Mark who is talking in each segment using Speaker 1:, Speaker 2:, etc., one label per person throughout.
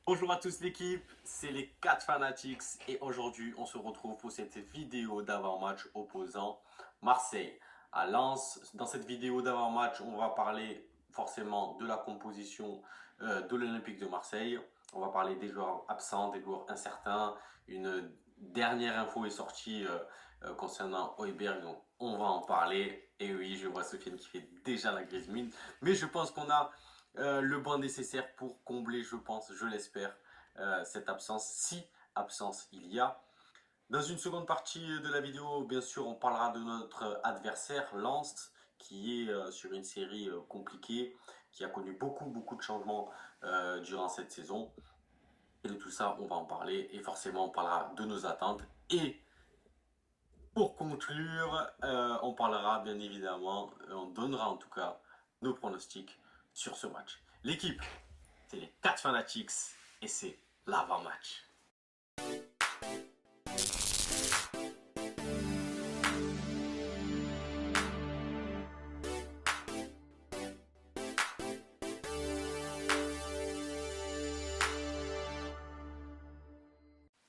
Speaker 1: Bonjour à tous l'équipe, c'est les 4 Fanatics et aujourd'hui on se retrouve pour cette vidéo d'avant-match opposant Marseille à Lens. Dans cette vidéo d'avant-match, on va parler forcément de la composition de l'Olympique de Marseille. On va parler des joueurs absents, des joueurs incertains. Une dernière info est sortie concernant Højbjerg, donc on va en parler. Et oui, je vois Sofiane qui fait déjà la grise mine, mais je pense qu'on a le banc nécessaire pour combler, je pense, je l'espère, cette absence, si absence il y a. Dans une seconde partie de la vidéo, bien sûr, on parlera de notre adversaire, Lens, qui est sur une série compliquée, qui a connu beaucoup de changements durant cette saison. Et de tout ça, on va en parler. Et forcément, on parlera de nos attentes. Et pour conclure, on parlera bien évidemment, on donnera en tout cas nos pronostics sur ce match. L'équipe, c'est les 4 Fanatics et c'est l'avant-match.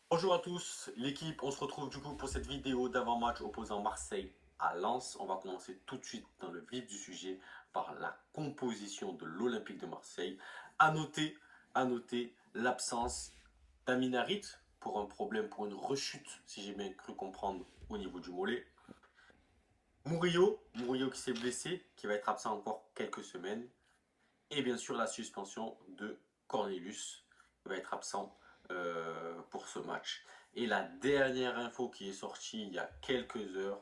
Speaker 1: Bonjour à tous, l'équipe, on se retrouve du coup pour cette vidéo d'avant-match opposant Marseille à Lens. On va commencer tout de suite dans le vif du sujet par la composition de l'Olympique de Marseille. À noter, à noter l'absence d'Amin Harit pour un problème, pour une rechute, si j'ai bien cru comprendre, au niveau du mollet. Murillo qui s'est blessé, qui va être absent encore quelques semaines. Et bien sûr la suspension de Cornelius, qui va être absent pour ce match. Et la dernière info qui est sortie il y a quelques heures,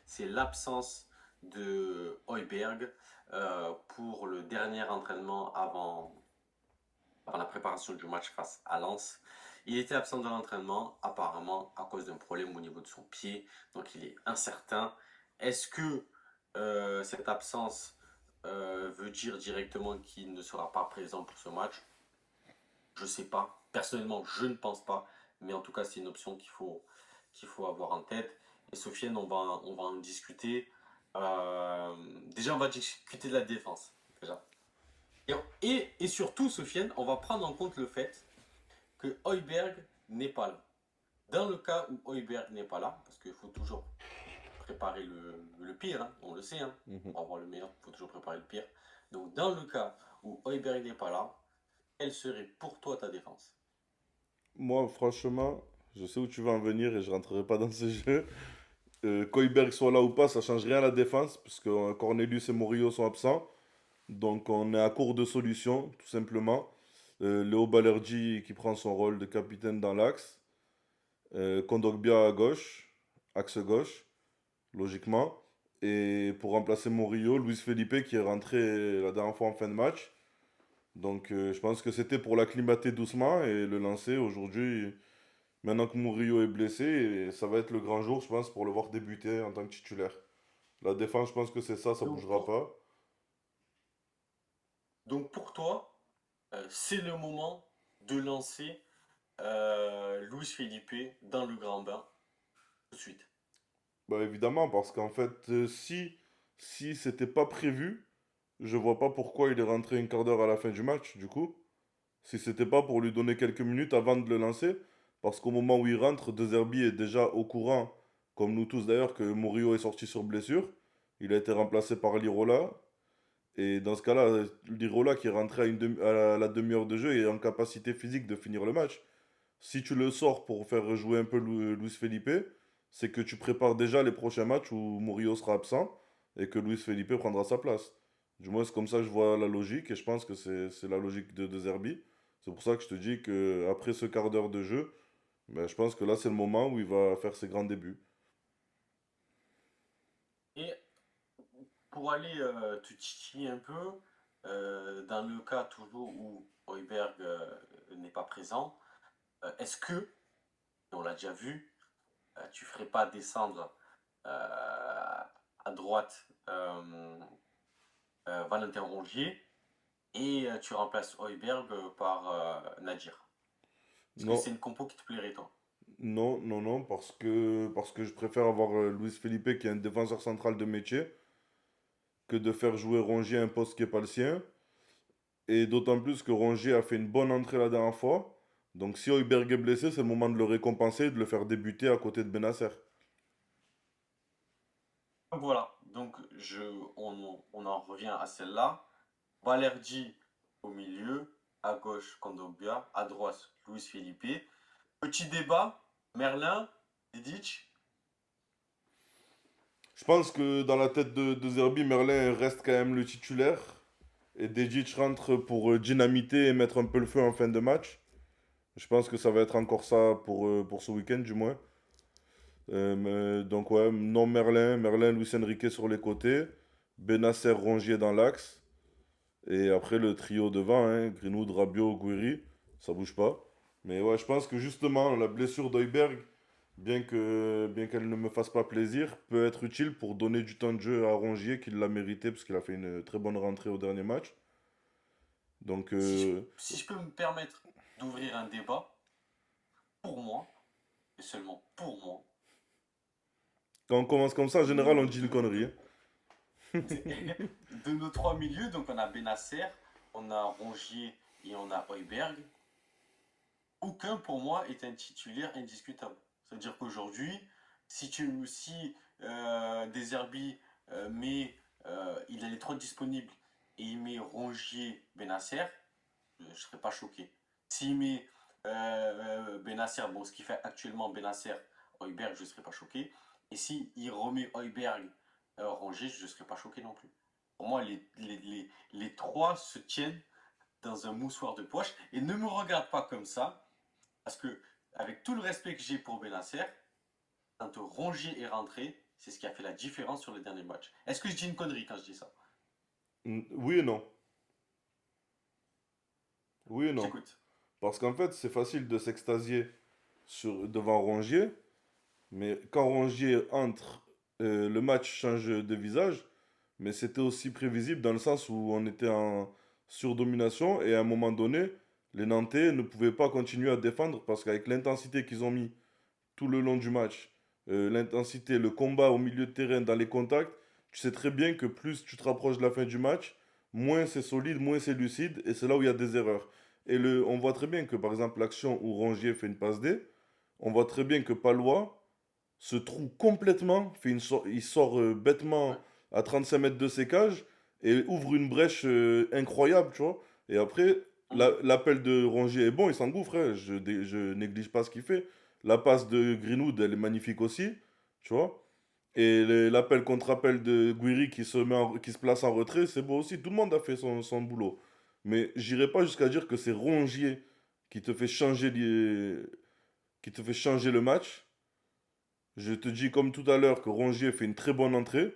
Speaker 1: c'est l'absence de Højbjerg pour le dernier entraînement avant la préparation du match face à Lens. Il était absent de l'entraînement, apparemment à cause d'un problème au niveau de son pied, donc il est incertain. Est-ce que cette absence veut dire directement qu'il ne sera pas présent pour ce match? Je ne sais pas. Personnellement, je ne pense pas, mais en tout cas, c'est une option qu'il faut avoir en tête. Et Sofiane, on va en discuter. Déjà, on va discuter de la défense. Déjà. Et surtout, Sofiane, on va prendre en compte le fait que Højbjerg n'est pas là. Dans le cas où Højbjerg n'est pas là, parce qu'il faut toujours préparer le pire, hein, on le sait, hein,
Speaker 2: Mhm.
Speaker 1: pour avoir le meilleur, il faut toujours préparer le pire. Donc dans le cas où Højbjerg n'est pas là, quelle serait pour toi ta défense?
Speaker 2: Moi, franchement, je sais où tu vas en venir et je rentrerai pas dans ce jeu. Koiberg soit là ou pas, ça change rien à la défense, puisque Cornelius et Murillo sont absents. Donc on est à court de solutions, tout simplement. Léo Balerdi qui prend son rôle de capitaine dans l'axe. Kondogbia à gauche, axe gauche, logiquement. Et pour remplacer Murillo, Luis Felipe qui est rentré la dernière fois en fin de match. Donc je pense que c'était pour l'acclimater doucement et le lancer aujourd'hui. Maintenant que Murillo est blessé, et ça va être le grand jour, je pense, pour le voir débuter en tant que titulaire. La défense, je pense que c'est ça
Speaker 1: Donc
Speaker 2: bougera
Speaker 1: pour,
Speaker 2: pas.
Speaker 1: donc pour toi, c'est le moment de lancer Luis Felipe dans le grand bain tout de suite.
Speaker 2: Bah évidemment, parce qu'en fait, si c'était pas prévu, je vois pas pourquoi il est rentré un quart d'heure à la fin du match, du coup. Si c'était pas pour lui donner quelques minutes avant de le lancer, parce qu'au moment où il rentre, De Zerbi est déjà au courant, comme nous tous d'ailleurs, que Murillo est sorti sur blessure. Il a été remplacé par Lirola. Et dans ce cas-là, Lirola qui est rentré à la demi-heure de jeu est en capacité physique de finir le match. Si tu le sors pour faire jouer un peu Luis Felipe, c'est que tu prépares déjà les prochains matchs où Murillo sera absent et que Luis Felipe prendra sa place. Du moins, c'est comme ça que je vois la logique et je pense que c'est la logique de Zerbi. C'est pour ça que je te dis que après ce quart d'heure de jeu, ben, je pense que là, c'est le moment où il va faire ses grands débuts.
Speaker 1: Et pour aller te titiller un peu, dans le cas toujours où Højbjerg n'est pas présent, est-ce que, on l'a déjà vu, tu ferais pas descendre à droite Valentin Rongier et tu remplaces Højbjerg par Nadir? Est-ce que
Speaker 2: Non,
Speaker 1: c'est une compo qui te plairait, toi?
Speaker 2: non, parce que je préfère avoir Luis Felipe qui est un défenseur central de métier que de faire jouer Rongier à un poste qui n'est pas le sien. Et d'autant plus que Rongier a fait une bonne entrée la dernière fois. Donc si Højbjerg est blessé, c'est le moment de le récompenser et de le faire débuter à côté de Benacer.
Speaker 1: Donc voilà, on en revient à celle-là. Balerdi au milieu, à gauche Kondogbia, à droite Luis Felipe. Petit débat, Merlin, Didic.
Speaker 2: Je pense que dans la tête de Zerbi, Merlin reste quand même le titulaire. Et Dejic rentre pour dynamiter et mettre un peu le feu en fin de match. Je pense que ça va être encore ça pour ce week-end du moins. Donc ouais, non Merlin, Luis Enrique sur les côtés, Benacer, Rongier dans l'axe, et après le trio devant, hein, Greenwood, Rabiot, Guiri, ça bouge pas. Mais ouais, je pense que justement la blessure d'Heuberg, bien qu'elle ne me fasse pas plaisir, peut être utile pour donner du temps de jeu à Rongier, qu'il l'a mérité parce qu'il a fait une très bonne rentrée au dernier match. Donc
Speaker 1: Si je peux me permettre d'ouvrir un débat, pour moi, et seulement pour moi,
Speaker 2: quand on commence comme ça, en général, on
Speaker 1: nous,
Speaker 2: dit une connerie, hein.
Speaker 1: de nos trois milieux, donc on a Benacer, on a Rongier et on a Højbjerg. Aucun pour moi est un titulaire indiscutable. C'est-à-dire qu'aujourd'hui, si Deserbi il a les trois disponibles et il met Rongier, Benacer, je ne serais pas choqué. S'il met Benacer, bon, ce qu'il fait actuellement Benacer, Højbjerg, je ne serais pas choqué. Et s'il remet Højbjerg, Rongier, je ne serais pas choqué non plus. Pour moi, les trois se tiennent dans un moussoir de poche. Et ne me regarde pas comme ça, parce que, avec tout le respect que j'ai pour Benacer, quand Rongier est rentré, c'est ce qui a fait la différence sur les derniers matchs. Est-ce que je dis une connerie quand je dis ça?
Speaker 2: Oui et non. Oui et non.
Speaker 1: J'écoute.
Speaker 2: Parce qu'en fait, c'est facile de s'extasier devant Rongier, mais quand Rongier entre, le match change de visage, mais c'était aussi prévisible dans le sens où on était en surdomination et à un moment donné, les Nantais ne pouvaient pas continuer à défendre parce qu'avec l'intensité qu'ils ont mis tout le long du match, l'intensité, le combat au milieu de terrain, dans les contacts, tu sais très bien que plus tu te rapproches de la fin du match, moins c'est solide, moins c'est lucide, et c'est là où il y a des erreurs. On voit très bien que par exemple l'action où Rongier fait une passe D, on voit très bien que Palois se trouve complètement, il sort bêtement
Speaker 1: Ouais.
Speaker 2: à 35 mètres de ses cages et ouvre une brèche incroyable, tu vois. Et après,
Speaker 1: Mhm.
Speaker 2: l'appel de Rongier est bon, il s'engouffre, hein, je néglige pas ce qu'il fait. La passe de Greenwood, elle est magnifique aussi, tu vois. Et l'appel contre appel de Guiri qui se place en retrait, c'est beau aussi. Tout le monde a fait son boulot. Mais j'irai pas jusqu'à dire que c'est Rongier qui te fait qui te fait changer le match. Je te dis comme tout à l'heure que Rongier fait une très bonne entrée.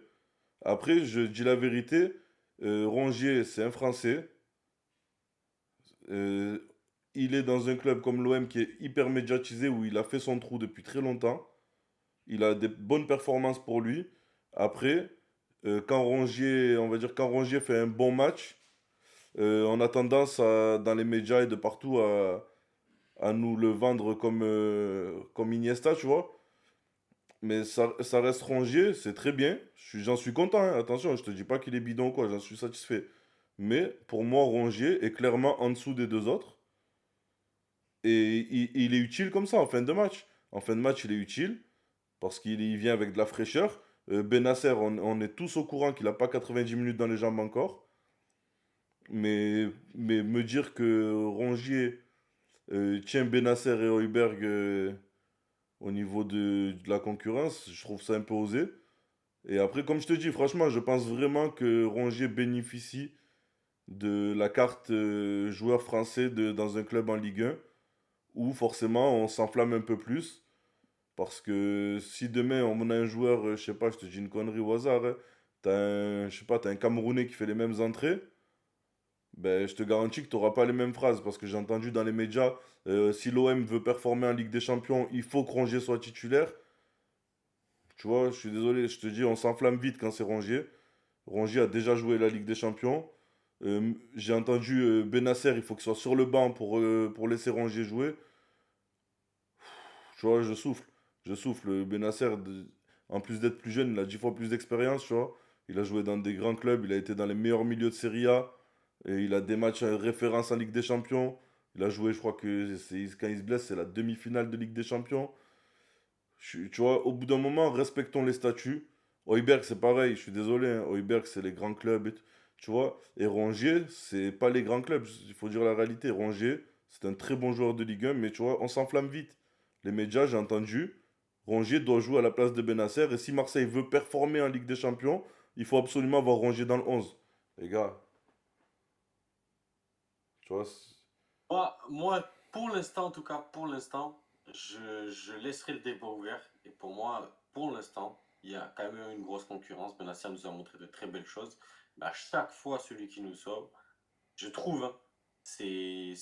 Speaker 2: Après, je dis la vérité, Rongier, c'est un Français. Euh, il est dans un club comme l'OM qui est hyper médiatisé, où il a fait son trou depuis très longtemps. Il a des bonnes performances pour lui. Après, quand Rongier fait un bon match, on a tendance dans les médias et de partout à nous le vendre comme Iniesta, tu vois. Mais ça reste Rongier, c'est très bien. J'en suis content, hein. Attention, je te dis pas qu'il est bidon ou quoi, j'en suis satisfait. Mais pour moi, Rongier est clairement en dessous des deux autres. Et il est utile comme ça en fin de match. En fin de match, il est utile parce qu'il vient avec de la fraîcheur. Benacer, on est tous au courant qu'il n'a pas 90 minutes dans les jambes encore. Mais me dire que Rongier tient Benacer et Højbjerg au niveau de la concurrence, je trouve ça un peu osé. Et après, comme je te dis, franchement, je pense vraiment que Rongier bénéficie de la carte joueur français dans un club en Ligue 1, où forcément on s'enflamme un peu plus. Parce que si demain on a un joueur, je sais pas, je te dis une connerie au hasard, hein, je sais pas, t'as un Camerounais qui fait les mêmes entrées, ben je te garantis que t'auras pas les mêmes phrases. Parce que j'ai entendu dans les médias, si l'OM veut performer en Ligue des Champions, il faut que Rongier soit titulaire. Tu vois, je suis désolé, je te dis, on s'enflamme vite quand c'est Rongier. Rongier a déjà joué la Ligue des Champions. J'ai entendu Benacer, il faut qu'il soit sur le banc pour laisser Rongier jouer. Tu vois, je souffle. Je souffle. Benacer, en plus d'être plus jeune, il a 10 fois plus d'expérience, tu vois. Il a joué dans des grands clubs, il a été dans les meilleurs milieux de Serie A. Et il a des matchs référence en Ligue des Champions. Il a joué, je crois que quand il se blesse, c'est la demi-finale de Ligue des Champions. Tu vois, au bout d'un moment, respectons les statuts. Højbjerg, c'est pareil, je suis désolé. Hein. Højbjerg, c'est les grands clubs. Tu vois, et Rongier, c'est pas les grands clubs. Il faut dire la réalité. Rongier, c'est un très bon joueur de Ligue 1, mais tu vois, on s'enflamme vite. Les médias, j'ai entendu, Rongier doit jouer à la place de Benacer. Et si Marseille veut performer en Ligue des Champions, il faut absolument avoir Rongier dans le 11. Les gars, tu vois.
Speaker 1: Pour l'instant, en tout cas, pour l'instant, je laisserai le débat ouvert. Et pour moi, pour l'instant, il y a quand même une grosse concurrence. Benassia nous a montré de très belles choses. Mais à chaque fois, celui qui nous sauve, je trouve, hein, c'est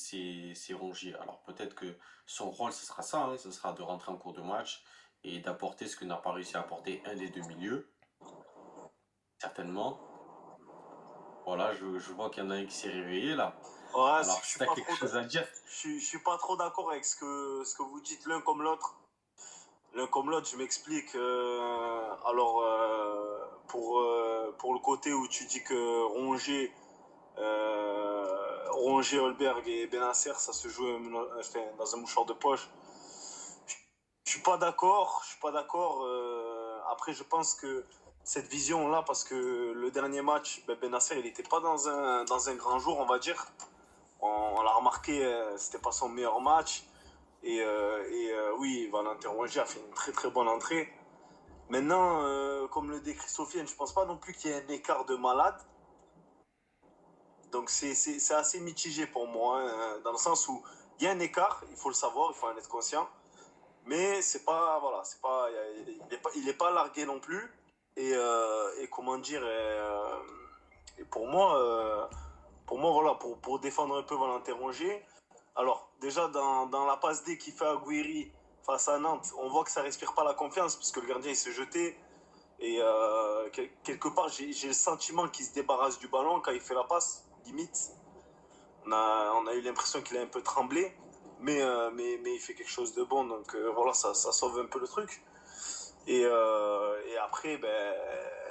Speaker 1: Rongier. Alors peut-être que son rôle, ce sera ça, hein, ce sera de rentrer en cours de match et d'apporter ce que n'a pas réussi à apporter un des deux milieux, certainement. Voilà, je vois qu'il y en a un qui s'est réveillé là.
Speaker 3: Ouais,
Speaker 1: Alors, si tu as quelque chose à dire,
Speaker 3: je suis pas trop d'accord avec ce que vous dites l'un comme l'autre. L'un comme l'autre, je m'explique. Pour le côté où tu dis que Rongier, Holberg et Benacer, ça se joue enfin, dans un mouchoir de poche. Je suis pas d'accord. Je suis pas d'accord. Après, je pense que cette vision-là, parce que le dernier match, Benacer, il n'était pas dans un grand jour, on va dire. On l'a remarqué, c'était pas son meilleur match. Oui, Valentin Rongier a fait une très très bonne entrée. Maintenant, comme le décrit Sofiane, je pense pas non plus qu'il y ait un écart de malade. Donc c'est assez mitigé pour moi, hein, dans le sens où il y a un écart, il faut le savoir, il faut en être conscient. Mais c'est pas, voilà, c'est pas, il est pas largué non plus. Et comment dire, et pour moi, voilà, pour défendre un peu Valentin Rongier. Alors, déjà, dans la passe D qu'il fait à Guiri face à Nantes, on voit que ça respire pas la confiance, parce que le gardien, il s'est jeté. Et quelque part, j'ai le sentiment qu'il se débarrasse du ballon quand il fait la passe, limite. On a eu l'impression qu'il a un peu tremblé, mais il fait quelque chose de bon, donc voilà, ça sauve un peu le truc. Et après, ben,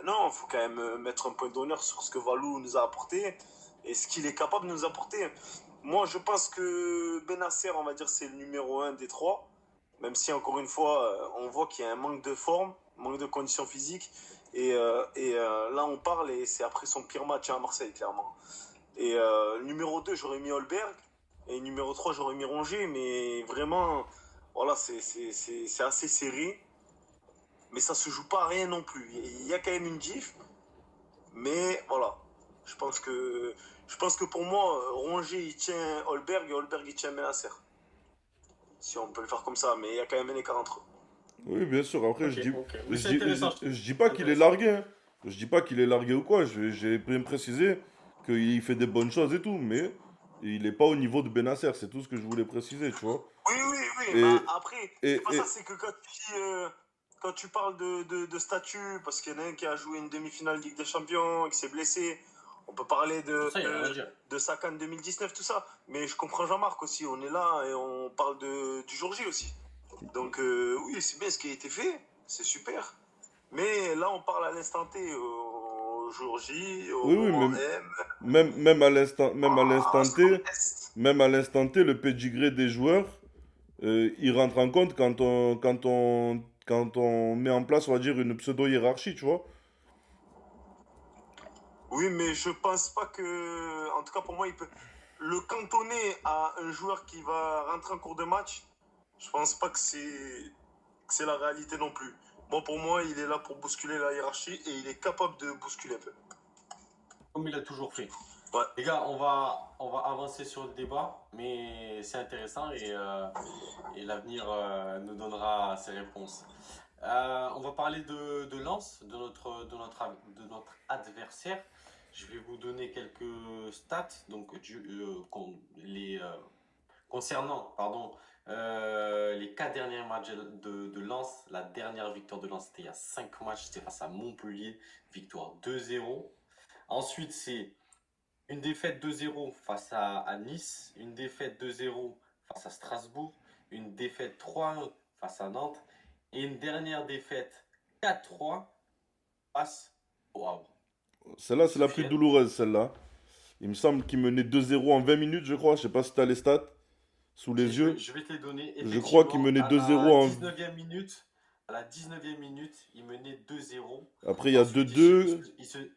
Speaker 3: non, il faut quand même mettre un point d'honneur sur ce que Valou nous a apporté et ce qu'il est capable de nous apporter. Moi, je pense que Benacer, on va dire, c'est le numéro un des trois. Même si, encore une fois, on voit qu'il y a un manque de forme, manque de conditions physiques. Là, on parle et c'est après son pire match à Marseille, clairement. Numéro 2, j'aurais mis Holberg. Et numéro 3, j'aurais mis Rongier. Mais vraiment, voilà, c'est assez serré. Mais ça se joue pas à rien non plus. Il y a quand même une diff. Mais voilà, je pense que pour moi, Rongier il tient Holberg et Holberg il tient Benacer. Si on peut le faire comme ça, mais il y a quand même un écart entre eux.
Speaker 2: Oui, bien sûr. Après,
Speaker 1: ok, ok. Mais
Speaker 2: je
Speaker 1: c'est
Speaker 2: dis,
Speaker 1: intéressant, je
Speaker 2: je
Speaker 1: trouve.
Speaker 2: dis pas
Speaker 1: C'est
Speaker 2: qu'il est
Speaker 1: intéressant.
Speaker 2: largué. Hein. Je dis pas qu'il est largué ou quoi. J'ai bien précisé qu'il fait des bonnes choses et tout, mais il est pas au niveau de Benacer. C'est tout ce que je voulais préciser, tu vois.
Speaker 3: Oui, oui, oui, mais
Speaker 2: Et,
Speaker 3: après, c'est pas ça,
Speaker 2: et
Speaker 3: c'est que quand tu parles de statut, parce qu'il y en a un qui a joué une demi-finale Ligue des Champions, qui s'est blessé, on peut parler
Speaker 1: Pour ça, il n'y a rien à dire.
Speaker 3: de Sakan 2019, tout ça, mais je comprends Jean-Marc aussi, on est là et on parle du jour J aussi. Donc oui, c'est bien ce qui a été fait, c'est super. Mais là, on parle à l'instant T, au jour J, au
Speaker 2: oui, oui,
Speaker 3: moment
Speaker 2: mais
Speaker 3: M, à
Speaker 2: même à l'instant
Speaker 3: ce qu'on
Speaker 2: T,
Speaker 3: teste.
Speaker 2: le pédigré des joueurs, il rentre en compte quand on met en place, on va dire, une pseudo-hiérarchie, tu vois.
Speaker 3: Oui, mais je pense pas que, en tout cas pour moi, il peut le cantonner à un joueur qui va rentrer en cours de match. Je pense pas que c'est la réalité non plus. Bon, pour moi, il est là pour bousculer la hiérarchie et il est capable de bousculer un peu.
Speaker 1: Comme il a toujours fait.
Speaker 3: Ouais.
Speaker 1: Les gars, on va avancer sur le débat, mais c'est intéressant et l'avenir nous donnera ses réponses. On va parler de Lens, de notre adversaire. Je vais vous donner quelques stats donc, concernant les 4 derniers matchs de Lens. La dernière victoire de Lens, c'était il y a 5 matchs, c'était face à Montpellier, victoire 2-0. Ensuite, c'est une défaite 2-0 face à Nice, une défaite 2-0 face à Strasbourg, une défaite 3-1 face à Nantes et une dernière défaite 4-3 face au Havre.
Speaker 2: Celle-là, c'est la plus
Speaker 1: Sofiane,
Speaker 2: douloureuse, celle-là. Il me semble qu'il menait 2-0 en 20 minutes, je crois. Je sais pas si t'as les stats. sous les yeux.
Speaker 1: Je vais te les donner.
Speaker 2: Je crois qu'il
Speaker 1: Effectivement,
Speaker 2: menait
Speaker 1: à la
Speaker 2: 2-0 en...
Speaker 1: 19e minute, il menait 2-0.
Speaker 2: Après, il y a
Speaker 1: Ensuite,
Speaker 2: 2-2,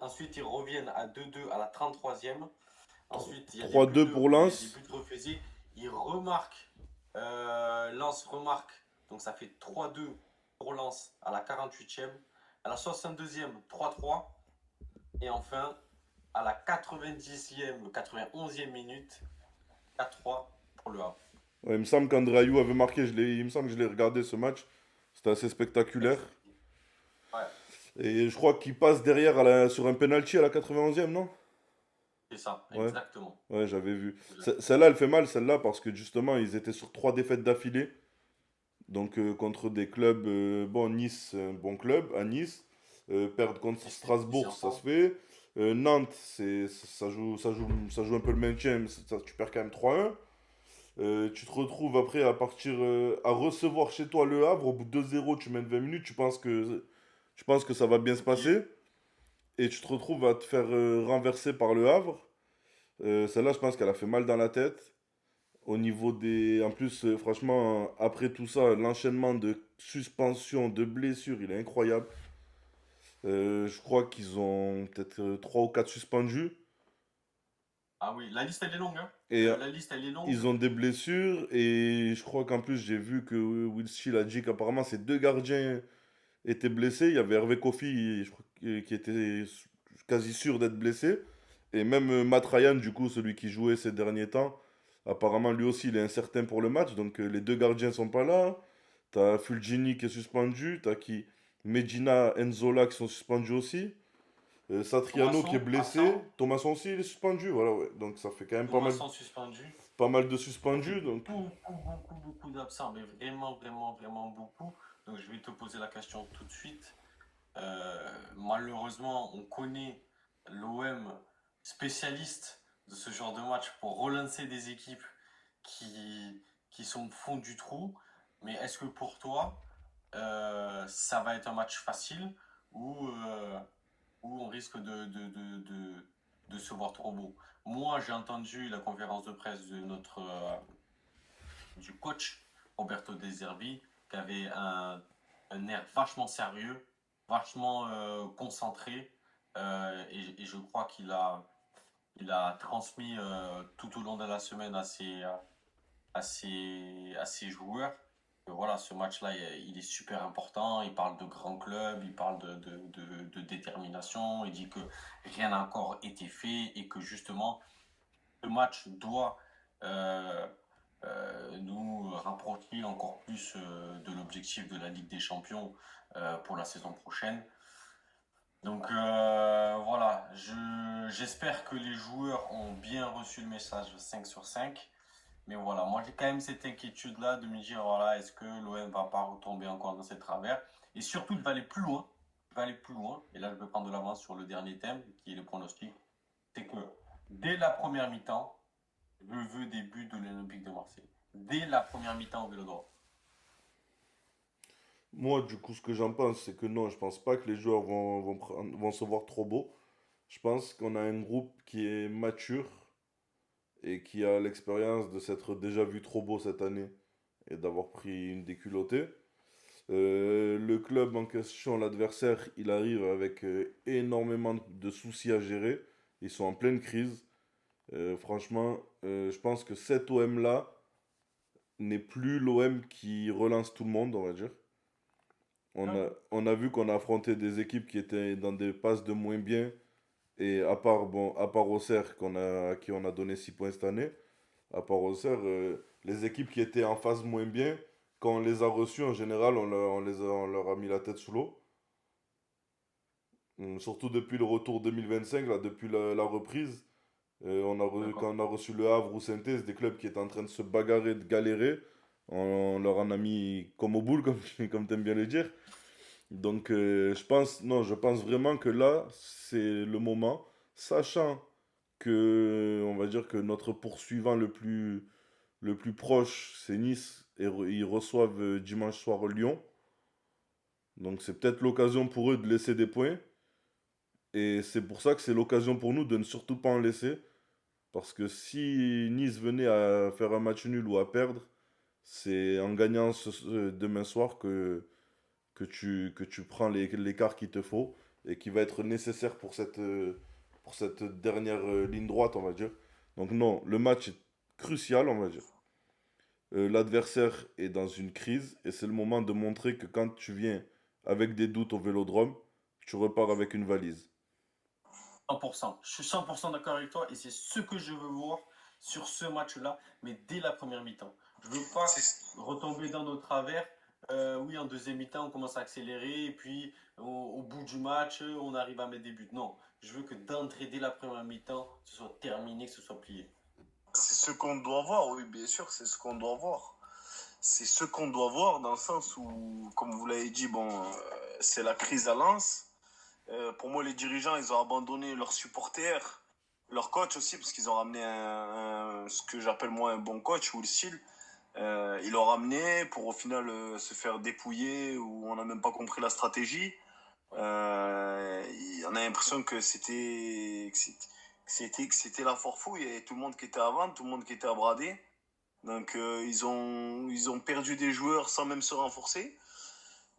Speaker 1: ensuite, ils reviennent à 2-2 à la 33e. Ensuite, il y a des buts
Speaker 2: 3-2 pour
Speaker 1: des
Speaker 2: Lens.
Speaker 1: buts refusés. Ils remarquent, Lens remarque. Donc ça fait 3-2 pour Lens à la 48e. À la 62e, 3-3. Et enfin, à la 90e, 91e minute, 4-3 pour le Havre.
Speaker 2: Ouais, il me semble qu'André Ayou avait marqué, il me semble que je l'ai regardé ce match. C'était assez spectaculaire.
Speaker 1: Ouais,
Speaker 2: Et je crois qu'il passe derrière sur un penalty à la 91e, non?
Speaker 1: c'est ça,
Speaker 2: Ouais,
Speaker 1: exactement.
Speaker 2: ouais, j'avais vu.
Speaker 1: Exactement.
Speaker 2: Celle-là, elle fait mal, celle-là, parce que justement, ils étaient sur 3 défaites d'affilée. Donc, contre des clubs. Bon, Nice, un bon club, à Nice. Perdre contre
Speaker 1: C'est
Speaker 2: Strasbourg,
Speaker 1: en
Speaker 2: ça se
Speaker 1: forme.
Speaker 2: fait. Nantes, ça joue un peu le maintien, mais tu perds quand même 3-1. Tu te retrouves après à recevoir chez toi le Havre. Au bout de 2-0, tu mènes 20 minutes. Tu penses que ça va bien se
Speaker 1: Ok.
Speaker 2: passer. Et tu te retrouves à te faire renverser par le Havre. Celle-là, je pense qu'elle a fait mal dans la tête. Au niveau des. En plus, franchement, après tout ça, l'enchaînement de suspensions, de blessures, il est incroyable. Je crois qu'ils ont peut-être 3 ou 4 suspendus.
Speaker 1: Ah oui, la liste elle est longue, hein.
Speaker 2: Et
Speaker 1: La liste elle est longue.
Speaker 2: ils ont des blessures. Et je crois qu'en plus, j'ai vu que Will Steele a dit qu'apparemment, ces deux gardiens étaient blessés. Il y avait Hervé Kofi, je crois, qui était quasi sûr d'être blessé. Et même Matt Ryan, du coup, celui qui jouait ces derniers temps, apparemment lui aussi il est incertain pour le match. Donc les deux gardiens sont pas là. T'as Fulgini qui est suspendu. T'as qui Medina, Enzola qui sont suspendus aussi. Satriano qui est
Speaker 1: Thomasson,
Speaker 2: blessé.
Speaker 1: absent.
Speaker 2: Thomasson aussi il est suspendu. Voilà, ouais. Donc ça fait quand même
Speaker 1: Thomasson suspendu.
Speaker 2: pas mal de
Speaker 1: Ça fait
Speaker 2: suspendus. Donc
Speaker 1: beaucoup d'absents, mais vraiment, vraiment, vraiment beaucoup. Donc je vais te poser la question tout de suite. Malheureusement, on connaît l'OM spécialiste de ce genre de match pour relancer des équipes qui sont au fond du trou. Mais est-ce que pour toi, ça va être un match facile ou, on risque de se voir trop beau? Moi, j'ai entendu la conférence de presse du coach Roberto De Zerbi qui avait un air vachement sérieux, vachement concentré. Et je crois il a transmis tout au long de la semaine à ses joueurs. Voilà, ce match-là, il est super important. Il parle de grands clubs, il parle de détermination. Il dit que rien n'a encore été fait et que justement, ce match doit euh, nous rapprocher encore plus de l'objectif de la Ligue des Champions pour la saison prochaine. Donc voilà, j'espère que les joueurs ont bien reçu le message 5 sur 5. Mais voilà, moi j'ai quand même cette inquiétude-là de me dire, voilà, est-ce que l'OM va pas retomber encore dans ses travers? Et surtout, il va aller plus loin. Il va aller plus loin. Et là, je vais prendre de l'avance sur le dernier thème, qui est le pronostic. C'est que dès la première mi-temps, je veux des buts de l'Olympique de Marseille. Dès la première mi-temps au Vélodrome.
Speaker 2: moi, du coup, ce que j'en pense, c'est que non, je pense pas que les joueurs vont se voir trop beaux. Je pense qu'on a un groupe qui est mature et qui a l'expérience de s'être déjà vu trop beau cette année et d'avoir pris une déculottée. Le club en question, l'adversaire, il arrive avec énormément de soucis à gérer. Ils sont en pleine crise. Franchement, je pense que cet OM-là n'est plus l'OM qui relance tout le monde, on va dire. On a vu qu'on a affronté des équipes qui étaient dans des passes de moins bien. Et à part Auxerre, à qui on a donné 6 points cette année, à part Auxerre, les équipes qui étaient en phase moins bien, quand on les a reçues, en général, on leur a mis la tête sous l'eau. Surtout depuis le retour 2025, là, depuis la reprise. Quand
Speaker 1: D'accord.
Speaker 2: on a reçu le Havre ou saint c'est des clubs qui étaient en train de se bagarrer, de galérer. On leur en a mis comme au boule, comme tu aimes bien le dire. Donc, je pense vraiment que là, c'est le moment, sachant que, on va dire que notre poursuivant le plus proche, c'est Nice, et ils reçoivent dimanche soir Lyon. Donc, c'est peut-être l'occasion pour eux de laisser des points. Et c'est pour ça que c'est l'occasion pour nous de ne surtout pas en laisser. Parce que si Nice venait à faire un match nul ou à perdre, c'est en gagnant demain soir que tu prends l'écart qu'il te faut et qui va être nécessaire pour cette dernière ligne droite, on va dire. Donc non, le match est crucial, on va dire. L'adversaire est dans une crise et c'est le moment de montrer que quand tu viens avec des doutes au Vélodrome, tu repars avec une valise.
Speaker 1: 100%. Je suis 100% d'accord avec toi et c'est ce que je veux voir sur ce match-là, mais dès la première mi-temps. Je veux pas retomber dans nos travers. Oui, en deuxième mi-temps, on commence à accélérer et puis au bout du match, on arrive à mettre des buts. Non, je veux que d'entrée dès la première mi-temps, ce soit terminé, que ce soit plié.
Speaker 3: C'est ce qu'on doit voir, oui, bien sûr, c'est ce qu'on doit voir. C'est ce qu'on doit voir dans le sens où, comme vous l'avez dit, bon, c'est la crise à Lens. Pour moi, les dirigeants, ils ont abandonné leurs supporters, leurs coachs aussi, parce qu'ils ont ramené ce que j'appelle moi un bon coach, Will Steele. Ils l'ont ramené pour au final se faire dépouiller ou on n'a même pas compris la stratégie. On a l'impression que c'était la forfouille et tout le monde qui était à vendre, tout le monde qui était à brader. Donc ils ont perdu des joueurs sans même se renforcer.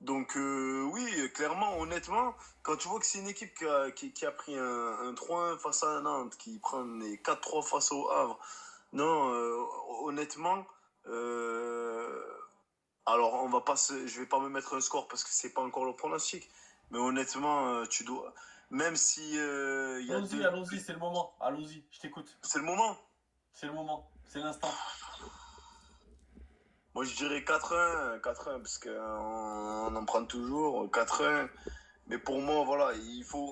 Speaker 3: Donc oui, clairement, honnêtement, quand tu vois que c'est une équipe qui a pris un 3-1 face à Nantes, qui prend les 4-3 face au Havre, non, honnêtement, euh, alors on va pas je vais pas me mettre un score parce que c'est pas encore le pronostic, mais honnêtement, tu dois, même si il y a
Speaker 1: Allons-y, allons-y, c'est le moment. Allons-y, je t'écoute.
Speaker 3: c'est le moment.
Speaker 1: C'est le moment, c'est l'instant.
Speaker 3: Moi, je dirais 4-1, 4-1 parce qu'on en prend toujours, 4-1. Mais pour moi, voilà,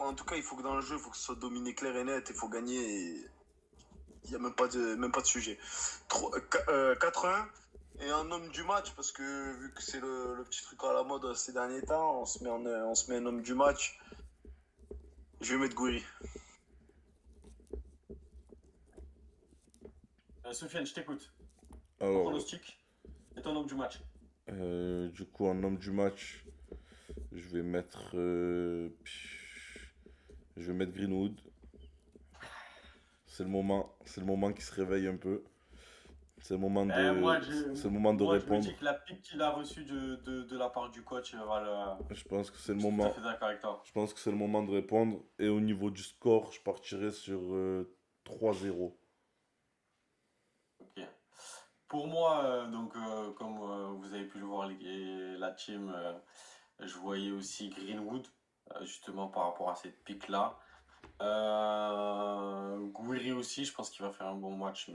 Speaker 3: en tout cas, il faut que dans le jeu, il faut que ce soit dominé clair et net, il faut gagner. Il n'y a même pas de sujet. 4-1 et un homme du match, parce que vu que c'est le petit truc à la mode ces derniers temps, on se met un homme du match. Je vais mettre Gouiri.
Speaker 1: Sofiane, je t'écoute. Ton
Speaker 2: Alors,
Speaker 1: pronostic et ton homme du match.
Speaker 2: du coup, en homme du match, je vais mettre, je vais mettre Greenwood. C'est le moment qui se réveille un peu. C'est le moment c'est le moment de
Speaker 1: Moi, je me
Speaker 2: répondre.
Speaker 1: dis que la pique qu'il a reçue de la part du coach, voilà,
Speaker 2: Je pense que c'est le
Speaker 1: je suis tout à
Speaker 2: moment.
Speaker 1: fait d'accord avec toi.
Speaker 2: Je pense que c'est le moment de répondre. Et au niveau du score, je partirai sur 3-0.
Speaker 1: Ok. Pour moi, comme vous avez pu le voir, la team, je voyais aussi Greenwood, justement par rapport à cette pique-là. Gouiri aussi, je pense qu'il va faire un bon match,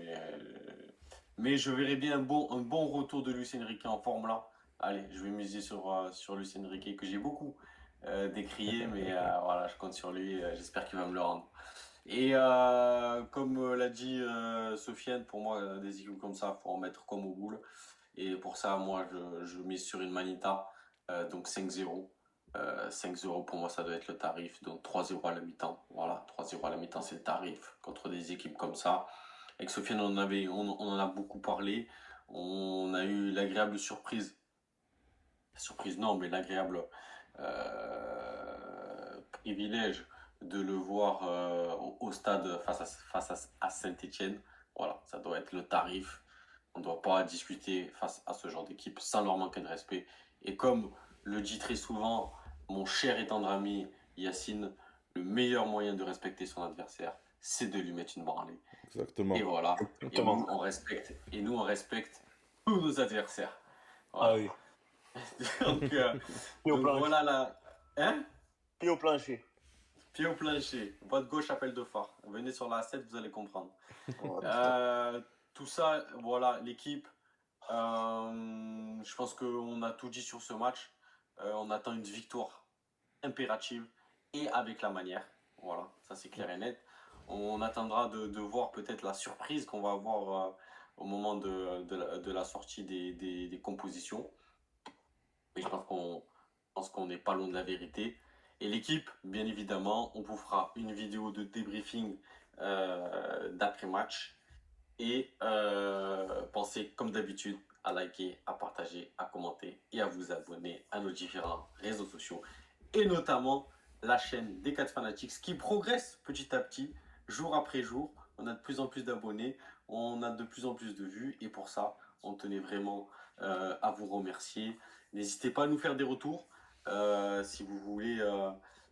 Speaker 1: mais je verrais bien un bon retour de Luis Enrique en forme là. Allez, je vais miser sur Luis Enrique que j'ai beaucoup décrié, mais voilà, je compte sur lui, j'espère qu'il va me le rendre. Et comme l'a dit Sofiane, pour moi, des équipes comme ça, faut en mettre comme au boule. Et pour ça, moi, je mise sur une Manita, donc 5-0. 5-0 pour moi, ça doit être le tarif. Donc 3-0 à la mi-temps. Voilà, 3-0 à la mi-temps, c'est le tarif contre des équipes comme ça. Avec Sofiane, on en a beaucoup parlé. On a eu l'agréable surprise. Surprise, non, mais l'agréable privilège de le voir au stade face à Saint-Etienne. Voilà, ça doit être le tarif. On ne doit pas discuter face à ce genre d'équipe sans leur manquer de respect. Et comme le dit très souvent mon cher et tendre ami Yacine, le meilleur moyen de respecter son adversaire, c'est de lui mettre une branlée.
Speaker 2: Exactement.
Speaker 1: Et voilà.
Speaker 3: Exactement.
Speaker 1: Et nous, on respecte tous nos adversaires.
Speaker 3: Ah
Speaker 1: Voilà.
Speaker 3: oui.
Speaker 1: donc,
Speaker 3: Pied au
Speaker 1: donc
Speaker 3: plancher.
Speaker 1: voilà la. Hein?
Speaker 3: Pied au plancher.
Speaker 1: Pied au plancher. Votre gauche appelle de phare. Venez sur la 7, vous allez comprendre.
Speaker 3: Voilà.
Speaker 1: Tout ça, voilà, l'équipe. Je pense qu'on a tout dit sur ce match. On attend une victoire impérative et avec la manière. Voilà, ça c'est clair et net. On attendra de voir peut-être la surprise qu'on va avoir au moment de la sortie des compositions. Mais je pense qu'on n'est pas loin de la vérité. Et l'équipe, bien évidemment, on vous fera une vidéo de débriefing d'après-match. Et pensez, comme d'habitude, à liker, à partager, à commenter et à vous abonner à nos différents réseaux sociaux. Et notamment la chaîne des 4 Fanatics qui progresse petit à petit, jour après jour. on a de plus en plus d'abonnés, on a de plus en plus de vues. Et pour ça, on tenait vraiment à vous remercier. N'hésitez pas à nous faire des retours si vous voulez,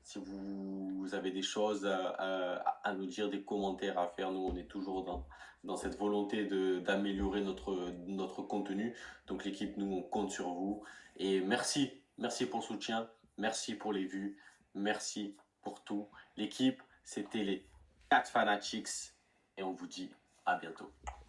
Speaker 1: si vous avez des choses à nous dire, des commentaires à faire. Nous, on est toujours dans cette volonté d'améliorer notre contenu. Donc l'équipe, nous, on compte sur vous. Et merci pour le soutien, merci pour les vues, merci pour tout. L'équipe, c'était les 4 Fanatics et on vous dit à bientôt.